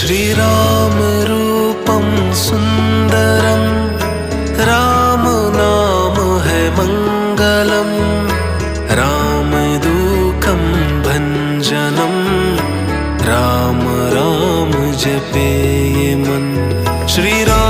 श्रीराम रूपं सुन्दरं राम नाम है मङ्गलं रामदूतं भञ्जनं राम राम जपे ये मन। श्रीराम